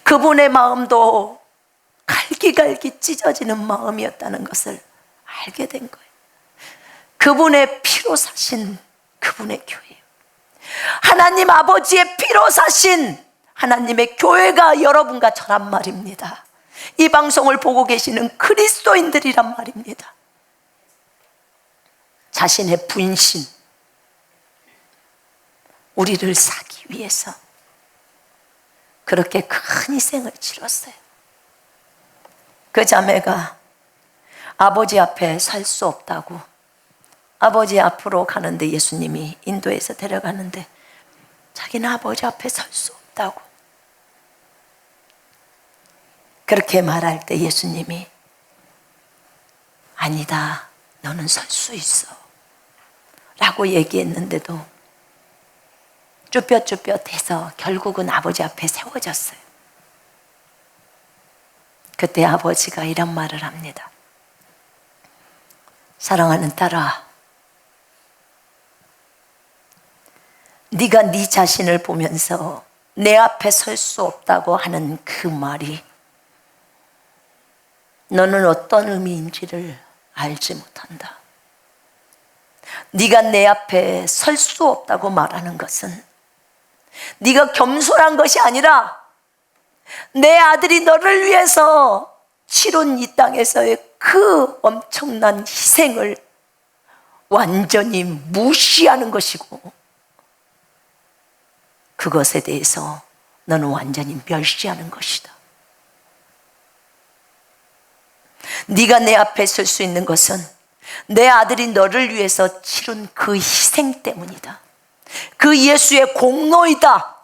그분의 마음도 갈기갈기 찢어지는 마음이었다는 것을 알게 된 거예요. 그분의 피로 사신 그분의 교회예요. 하나님 아버지의 피로 사신 하나님의 교회가 여러분과 저란 말입니다. 이 방송을 보고 계시는 그리스도인들이란 말입니다. 자신의 분신, 우리를 사기 위해서 그렇게 큰 희생을 치렀어요. 그 자매가 아버지 앞에 살 수 없다고, 아버지 앞으로 가는데, 예수님이 인도에서 데려가는데 자기는 아버지 앞에 설 수 없다고 그렇게 말할 때 예수님이 아니다, 너는 설 수 있어 라고 얘기했는데도 쭈뼛쭈뼛해서 결국은 아버지 앞에 세워졌어요. 그때 아버지가 이런 말을 합니다. 사랑하는 딸아, 네가 네 자신을 보면서 내 앞에 설 수 없다고 하는 그 말이 너는 어떤 의미인지를 알지 못한다. 네가 내 앞에 설 수 없다고 말하는 것은 네가 겸손한 것이 아니라 내 아들이 너를 위해서 치른 이 땅에서의 그 엄청난 희생을 완전히 무시하는 것이고, 그것에 대해서 너는 완전히 멸시하는 것이다. 네가 내 앞에 설 수 있는 것은 내 아들이 너를 위해서 치른 그 희생 때문이다. 그 예수의 공로이다.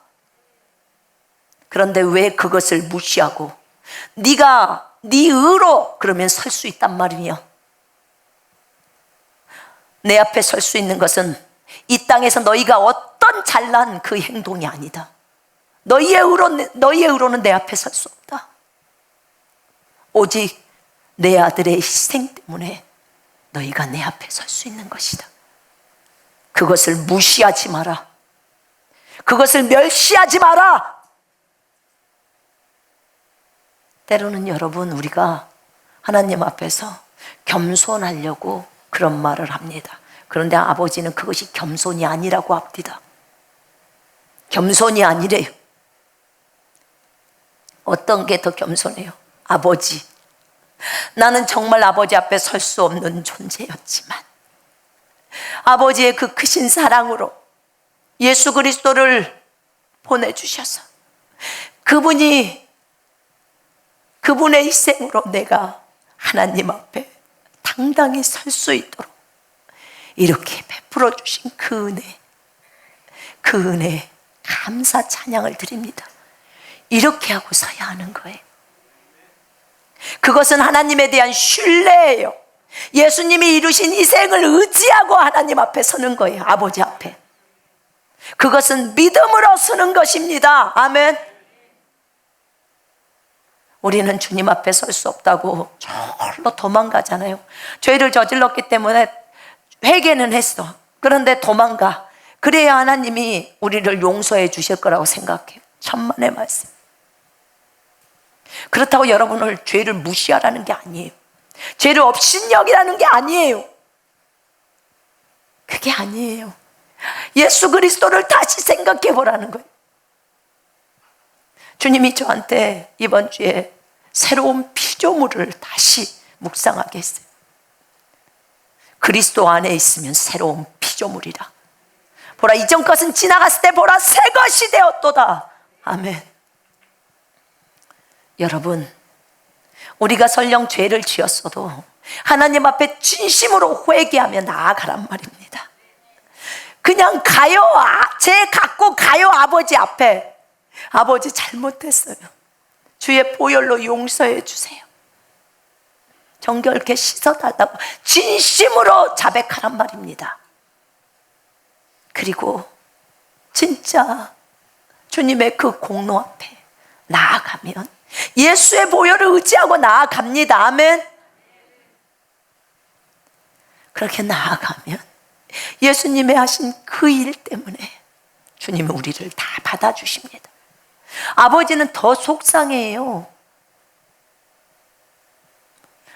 그런데 왜 그것을 무시하고 네가 네 의로 그러면 설 수 있단 말이냐? 내 앞에 설 수 있는 것은 이 땅에서 너희가 어떤 잘난 그 행동이 아니다. 너희의 의로는 내 앞에 설 수 없다. 오직 내 아들의 희생 때문에 너희가 내 앞에 설 수 있는 것이다. 그것을 무시하지 마라. 그것을 멸시하지 마라. 때로는 여러분, 우리가 하나님 앞에서 겸손하려고 그런 말을 합니다. 그런데 아버지는 그것이 겸손이 아니라고 합니다. 겸손이 아니래요. 어떤 게 더 겸손해요? 아버지, 나는 정말 아버지 앞에 설 수 없는 존재였지만 아버지의 그 크신 사랑으로 예수 그리스도를 보내주셔서 그분의 희생으로 내가 하나님 앞에 당당히 설 수 있도록 이렇게 베풀어 주신 그 은혜 감사 찬양을 드립니다. 이렇게 하고 서야 하는 거예요. 그것은 하나님에 대한 신뢰예요. 예수님이 이루신 희생을 의지하고 하나님 앞에 서는 거예요. 아버지 앞에. 그것은 믿음으로 서는 것입니다. 아멘. 우리는 주님 앞에 설 수 없다고 저로 도망가잖아요. 죄를 저질렀기 때문에 회개는 했어. 그런데 도망가. 그래야 하나님이 우리를 용서해 주실 거라고 생각해요. 천만의 말씀. 그렇다고 여러분을 죄를 무시하라는 게 아니에요. 죄를 업신여기라는 게 아니에요. 그게 아니에요. 예수 그리스도를 다시 생각해 보라는 거예요. 주님이 저한테 이번 주에 새로운 피조물을 다시 묵상하게 했어요. 그리스도 안에 있으면 새로운 피조물이라. 보라, 이전 것은 지나갔을 때 보라, 새 것이 되었도다. 아멘. 여러분, 우리가 설령 죄를 지었어도 하나님 앞에 진심으로 회개하며 나아가란 말입니다. 그냥 가요. 죄 갖고 가요. 아버지 앞에. 아버지 잘못했어요. 주의 보혈로 용서해 주세요. 정결케 씻어달라고 진심으로 자백하란 말입니다. 그리고 진짜 주님의 그 공로 앞에 나아가면 예수의 보혈을 의지하고 나아갑니다. 아멘. 그렇게 나아가면 예수님의 하신 그 일 때문에 주님은 우리를 다 받아주십니다. 아버지는 더 속상해요.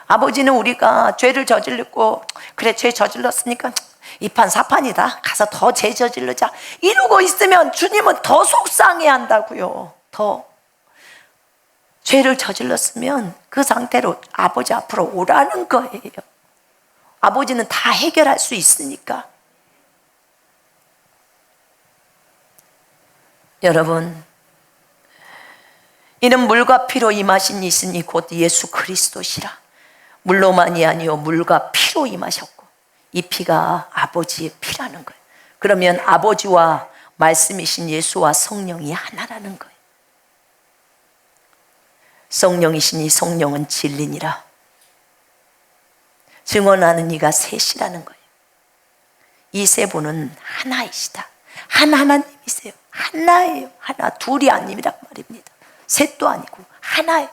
아버지는 우리가 죄를 저질렀고, 그래 죄 저질렀으니까 이판 사판이다, 가서 더 죄 저질르자, 이러고 있으면 주님은 더 속상해 한다고요. 더 죄를 저질렀으면 그 상태로 아버지 앞으로 오라는 거예요. 아버지는 다 해결할 수 있으니까. 여러분, 이는 물과 피로 임하신 이시니 곧 예수 그리스도시라. 물로만이 아니요 물과 피로 임하셨고, 이 피가 아버지의 피라는 거예요. 그러면 아버지와 말씀이신 예수와 성령이 하나라는 거예요. 성령이시니 성령은 진리니라. 증언하는 이가 셋이라는 거예요. 이 세 분은 하나이시다. 한 하나님이세요. 하나예요. 하나. 둘이 아니란 말입니다. 셋도 아니고 하나예요.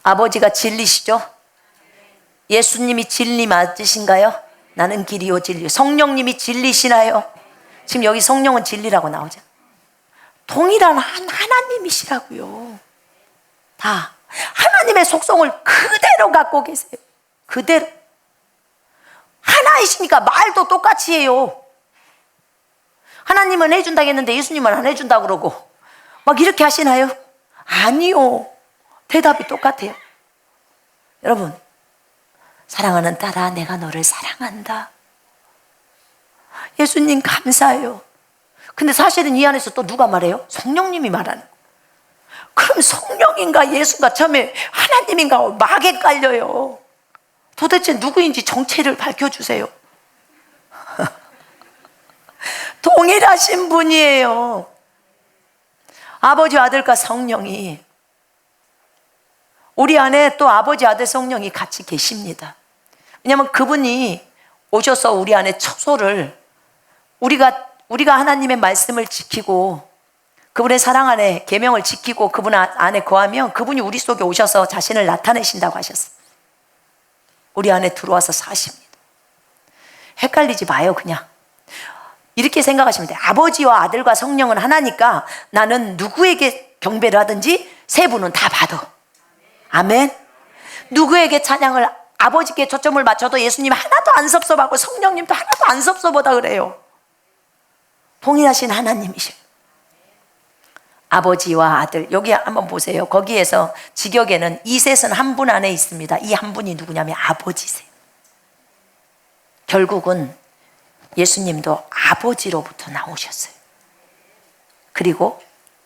아버지가 진리시죠? 예수님이 진리 맞으신가요? 나는 길이요 진리. 성령님이 진리시나요? 지금 여기 성령은 진리라고 나오죠. 동일한 한 하나님이시라고요. 다 하나님의 속성을 그대로 갖고 계세요. 그대로. 하나이시니까 말도 똑같이 해요. 하나님은 해준다고 했는데 예수님은 안 해준다고 그러고 막 이렇게 하시나요? 아니요. 대답이 똑같아요. 여러분, 사랑하는 딸아, 내가 너를 사랑한다. 예수님 감사해요. 근데 사실은 이 안에서 또 누가 말해요? 성령님이 말하는 거예요. 그럼 성령인가 예수가 처음에 하나님인가 막 헷갈려요. 도대체 누구인지 정체를 밝혀주세요. 동일하신 분이에요. 아버지, 아들과 성령이. 우리 안에 또 아버지, 아들, 성령이 같이 계십니다. 왜냐하면 그분이 오셔서 우리 안에 처소를, 우리가 하나님의 말씀을 지키고 그분의 사랑 안에 계명을 지키고 그분 안에 거하면 그분이 우리 속에 오셔서 자신을 나타내신다고 하셨어요. 우리 안에 들어와서 사십니다. 헷갈리지 마요. 그냥 이렇게 생각하시면 돼요. 아버지와 아들과 성령은 하나니까 나는 누구에게 경배를 하든지 세 분은 다 받아. 아멘. 누구에게 찬양을, 아버지께 초점을 맞춰도 예수님 하나도 안 섭섭하고 성령님도 하나도 안 섭섭하다 그래요. 동일하신 하나님이셔요. 아버지와 아들, 여기 한번 보세요. 거기에서 직역에는 이 셋은 한 분 안에 있습니다. 이 한 분이 누구냐면 아버지세요. 결국은 예수님도 아버지로부터 나오셨어요. 그리고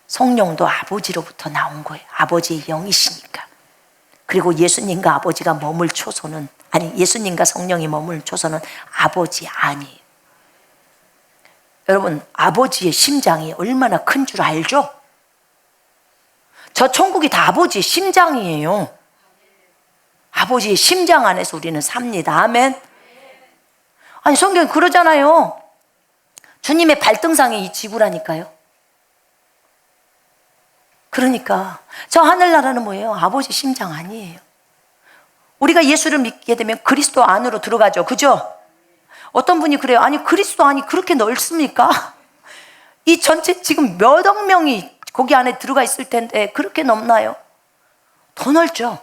성령도 아버지로부터 나온 거예요. 아버지의 영이시니까. 그리고 예수님과 아버지가 머물 초소는, 아니 예수님과 성령이 머물 초소는 아버지 아니에요. 여러분, 아버지의 심장이 얼마나 큰 줄 알죠? 저 천국이 다 아버지의 심장이에요. 아버지의 심장 안에서 우리는 삽니다. 아멘. 아니 성경이 그러잖아요. 주님의 발등상이 이 지구라니까요. 그러니까 저 하늘나라는 뭐예요? 아버지 심장 아니에요. 우리가 예수를 믿게 되면 그리스도 안으로 들어가죠. 그죠? 어떤 분이 그래요. 아니 그리스도 안이 그렇게 넓습니까? 이 전체 지금 몇 억 명이 거기 안에 들어가 있을 텐데 그렇게 넓나요? 더 넓죠.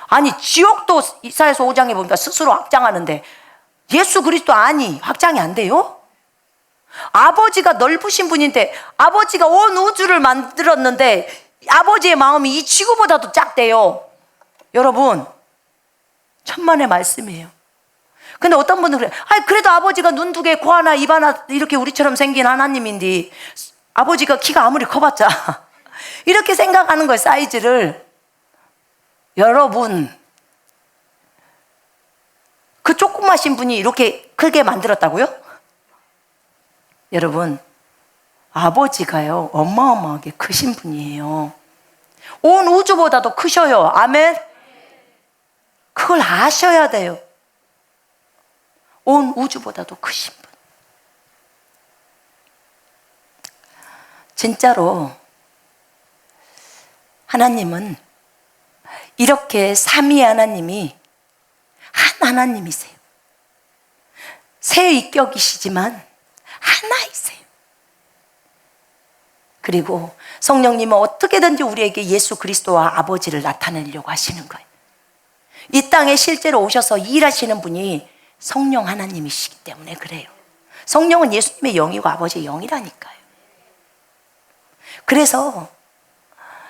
아니 지옥도 이사야서 5장에 보니까 스스로 확장하는데 예수 그리스도 안이 확장이 안 돼요? 아버지가 넓으신 분인데 아버지가 온 우주를 만들었는데 아버지의 마음이 이 지구보다도 작대요. 여러분 천만의 말씀이에요. 근데 어떤 분들은 그래, 아니 그래도 아버지가 눈 두 개, 코 하나, 입 하나 이렇게 우리처럼 생긴 하나님인데 아버지가 키가 아무리 커봤자 이렇게 생각하는 거예요. 사이즈를. 여러분 그 조그마신 분이 이렇게 크게 만들었다고요? 여러분 아버지가요 어마어마하게 크신 분이에요. 온 우주보다도 크셔요. 아멘. 그걸 아셔야 돼요. 온 우주보다도 크신 분. 진짜로 하나님은 이렇게 삼위의 하나님이 한 하나님이세요. 세 위격이시지만 하나이세요. 그리고 성령님은 어떻게든지 우리에게 예수 그리스도와 아버지를 나타내려고 하시는 거예요. 이 땅에 실제로 오셔서 일하시는 분이 성령 하나님이시기 때문에 그래요. 성령은 예수님의 영이고 아버지의 영이라니까요. 그래서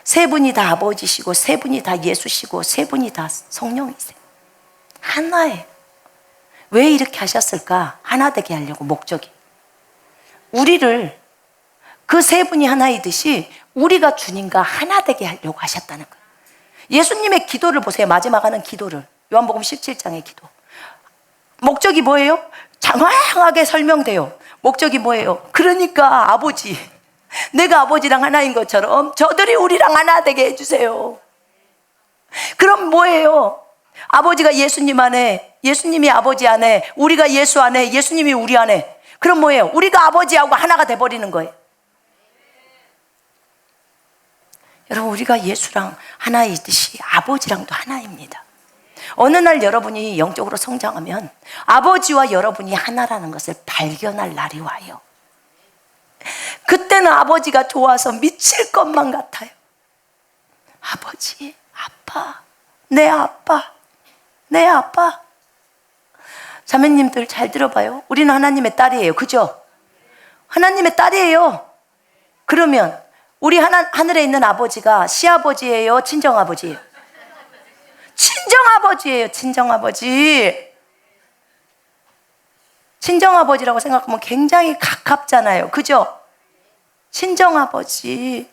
세 분이 다 아버지시고 세 분이 다 예수시고 세 분이 다 성령이세요. 하나예요. 왜 이렇게 하셨을까? 하나 되게 하려고. 목적이 우리를 그 세 분이 하나이듯이 우리가 주님과 하나 되게 하려고 하셨다는 거예요. 예수님의 기도를 보세요. 마지막 하는 기도를. 요한복음 17장의 기도. 목적이 뭐예요? 장황하게 설명돼요. 목적이 뭐예요? 그러니까 아버지, 내가 아버지랑 하나인 것처럼 저들이 우리랑 하나 되게 해주세요. 그럼 뭐예요? 아버지가 예수님 안에, 예수님이 아버지 안에, 우리가 예수 안에, 예수님이 우리 안에. 그럼 뭐예요? 우리가 아버지하고 하나가 돼버리는 거예요. 여러분 우리가 예수랑 하나이듯이 아버지랑도 하나입니다. 어느 날 여러분이 영적으로 성장하면 아버지와 여러분이 하나라는 것을 발견할 날이 와요. 그때는 아버지가 좋아서 미칠 것만 같아요. 아버지, 아빠, 내 아빠, 내 아빠. 자매님들 잘 들어봐요. 우리는 하나님의 딸이에요. 그죠? 하나님의 딸이에요. 그러면 우리 하늘에 있는 아버지가 시아버지예요? 친정아버지예요? 친정아버지예요. 친정아버지. 친정아버지라고 생각하면 굉장히 가깝잖아요. 그죠? 친정아버지.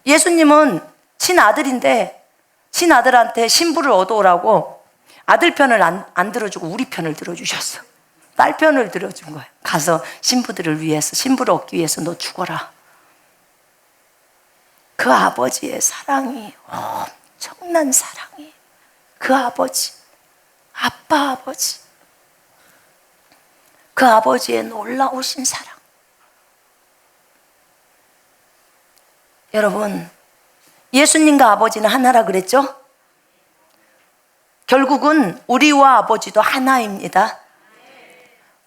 예수님은 친아들인데 친아들한테 신부를 얻어오라고 아들 편을 안 들어주고 우리 편을 들어주셨어. 딸 편을 들어준 거예요. 가서 신부들을 위해서, 신부를 얻기 위해서 너 죽어라. 그 아버지의 사랑이 엄청난 사랑이. 그 아버지, 아빠 아버지, 그 아버지의 놀라우신 사랑. 여러분 예수님과 아버지는 하나라 그랬죠? 결국은 우리와 아버지도 하나입니다.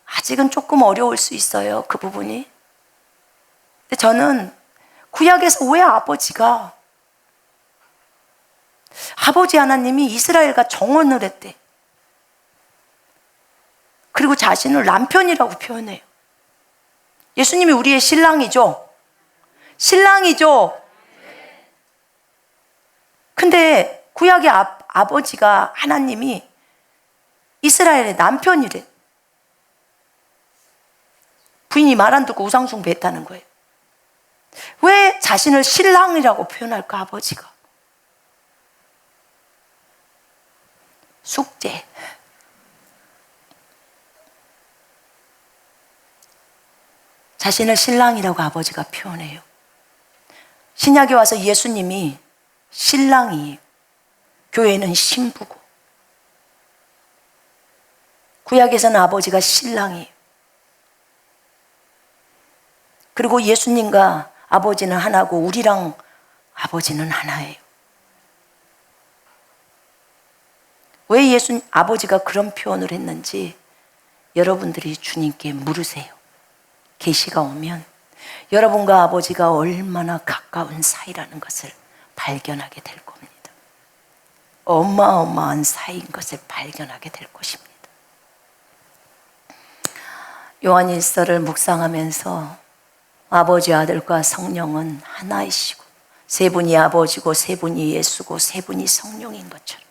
아직은 조금 어려울 수 있어요, 그 부분이. 근데 저는 구약에서 왜 아버지 하나님이 이스라엘과 정언을 했대. 그리고 자신을 남편이라고 표현해요. 예수님이 우리의 신랑이죠? 신랑이죠? 근데 구약의 아버지가 하나님이 이스라엘의 남편이래. 부인이 말 안 듣고 우상숭배했다는 거예요. 왜 자신을 신랑이라고 표현할까, 아버지가? 숙제. 자신을 신랑이라고 아버지가 표현해요. 신약에 와서 예수님이 신랑이에요. 교회는 신부고. 구약에서는 아버지가 신랑이에요. 그리고 예수님과 아버지는 하나고 우리랑 아버지는 하나예요. 왜 예수 아버지가 그런 표현을 했는지 여러분들이 주님께 물으세요. 계시가 오면 여러분과 아버지가 얼마나 가까운 사이라는 것을 발견하게 될 겁니다. 어마어마한 사이인 것을 발견하게 될 것입니다. 요한일서를 묵상하면서 아버지, 아들과 성령은 하나이시고 세 분이 아버지고 세 분이 예수고 세 분이 성령인 것처럼,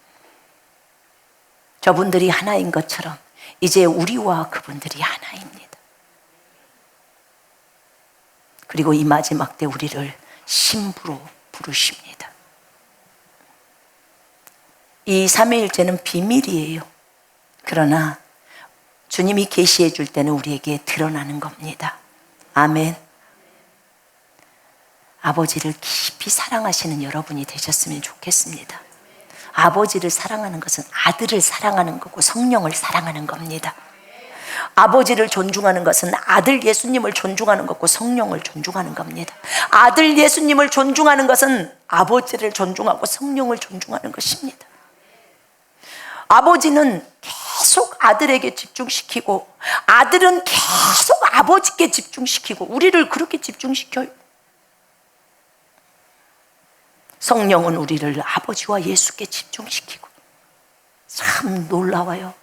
저분들이 하나인 것처럼 이제 우리와 그분들이 하나입니다. 그리고 이 마지막 때 우리를 신부로 부르십니다. 이 삼위일체는 비밀이에요. 그러나 주님이 계시해 줄 때는 우리에게 드러나는 겁니다. 아멘. 아버지를 깊이 사랑하시는 여러분이 되셨으면 좋겠습니다. 아버지를 사랑하는 것은 아들을 사랑하는 거고 성령을 사랑하는 겁니다. 아버지를 존중하는 것은 아들 예수님을 존중하는 것고 성령을 존중하는 겁니다. 아들 예수님을 존중하는 것은 아버지를 존중하고 성령을 존중하는 것입니다. 아버지는 계속 아들에게 집중시키고 아들은 계속 아버지께 집중시키고 우리를 그렇게 집중시켜요. 성령은 우리를 아버지와 예수께 집중시키고, 참 놀라워요.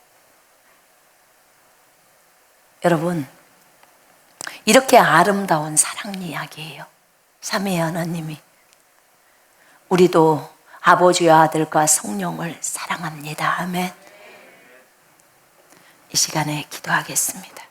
여러분, 이렇게 아름다운 사랑 이야기예요. 삼위의 하나님이. 우리도 아버지와 아들과 성령을 사랑합니다. 아멘. 이 시간에 기도하겠습니다.